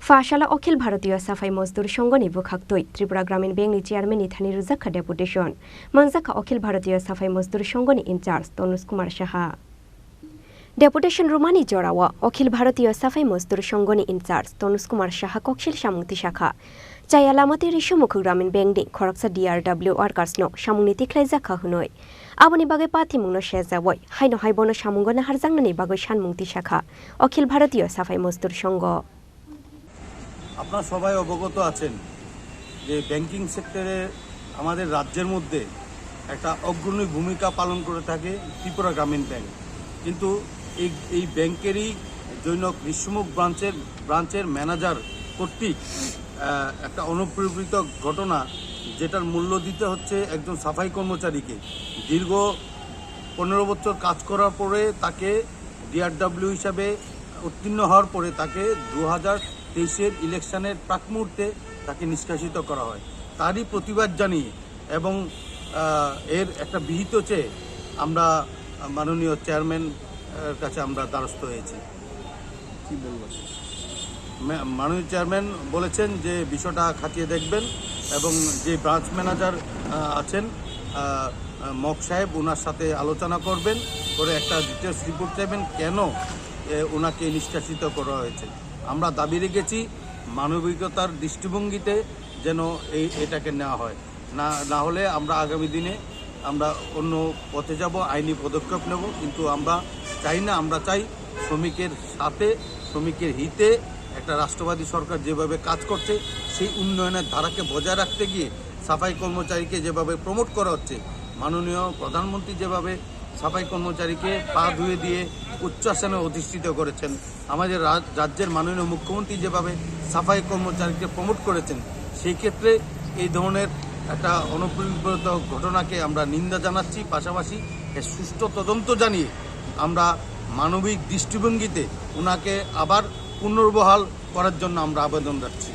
ফাশালা অখিল ভারতীয় সাফাই মজদুর সংগনি বুখাক্তই ত্রিপুরা গ্রামীণ ব্যাংকনি চেয়ারম্যান থানি রুজাখা ডেপুটেশন মঞ্জাখা অখিল ভারতীয় সাফাই মজদুর সংগনি ইনচার্জ তনুজ কুমার সাহা ডেপুটেশন রুমানি জরাওয়া অখিল ভারতীয় সাফাই মজদুর সংগনি ইনচার্জ তনুজ কুমার সাহা কক্ষিল সামুংতি শাখা চায়ালামাতে রিসমুখ গ্রামীণ ব্যাংকনি খরকসা ডিআরডব্লিউ ওয়ার্কার্সনো সামুংনি তিख्लाय जाखा हुनय आबनि बागै पाथिमुंनो शेजावय हायनो हायबनो सामुंगना हारजांनानि बागै सानमुंति शाखा अखिल भारतीय साफाई मजदुर संघ আপনারা সবাই অবগত আছেন যে ব্যাংকিং সেক্টরে আমাদের রাজ্যের মধ্যে একটা অগ্রণী ভূমিকা পালন করে থাকে ত্রিপুরা গ্রামীণ ব্যাংক। কিন্তু এই ব্যাংকেরই জৈনক ঋষিমুখ ব্রাঞ্চের ম্যানেজার কর্তৃক একটা অনুপ্রেরিত ঘটনা, যেটার মূল্য দিতে হচ্ছে একজন সাফাই কর্মচারীকে। দীর্ঘ 15 বছর কাজ করার পরে তাকে ডিআরডব্লিউ হিসাবে উত্তীর্ণ হওয়ার পরে তাকে 2023-এর ইলেকশনের প্রাক মুহূর্তে তাকে নিষ্কাশিত করা হয়। তারই প্রতিবাদ জানিয়ে এবং এর একটা বিহিত চেয়ে আমরা মাননীয় চেয়ারম্যান কাছে আমরা দ্বারস্থ হয়েছি। কি বলবো, মাননীয় চেয়ারম্যান বলেছেন যে বিষয়টা খতিয়ে দেখবেন এবং যে ব্রাঞ্চ ম্যানেজার আছেন মক সাহেব ওনার সাথে আলোচনা করবেন, করে একটা ডিটেলস রিপোর্ট চাইবেন কেন ওনাকে নিষ্কাশিত করা হয়েছে। আমরা দাবি রেখেছি মানবিকতার দৃষ্টিভঙ্গিতে যেন এটাকে নেওয়া হয়, না হলে আমরা আগামী দিনে আমরা অন্য পথে যাব, আইনি পদক্ষেপ নেব। কিন্তু আমরা চাই না, আমরা চাই শ্রমিকের সাথে শ্রমিকের হিতে একটা রাষ্ট্রবাদী সরকার যেভাবে কাজ করছে সেই উন্নয়নের ধারাকে বজায় রাখতে গিয়ে সাফাই কর্মচারীকে যেভাবে প্রমোট করা হচ্ছে, মাননীয় প্রধানমন্ত্রী যেভাবে সাফাই কর্মচারীকে পা ধুয়ে দিয়ে উচ্চাসনে অধিষ্ঠিত করেছেন, আমাদের রাজ্যের মাননীয় মুখ্যমন্ত্রী যেভাবে সাফাই কর্মচারীকে প্রমোট করেছেন, সেই ক্ষেত্রে এই ধরনের একটা অনুপ্রেরিত ঘটনাকে আমরা নিন্দা জানাচ্ছি। পাশাপাশি এর সুষ্ঠু তদন্ত জানিয়ে আমরা মানবিক দৃষ্টিভঙ্গিতে ওনাকে আবার পুনর্বহাল করার জন্য আমরা আবেদন রাখছি।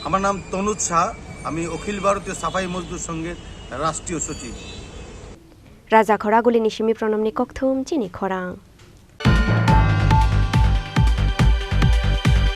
আমার নাম তনুজ শাহ, আমি অখিল ভারতীয় সাফাই মজদুর সংঘের রাষ্ট্রীয় সচিব। রাজা খরাগুলি নিশিমি প্রণমনি কক্থুম চিনি খরাং।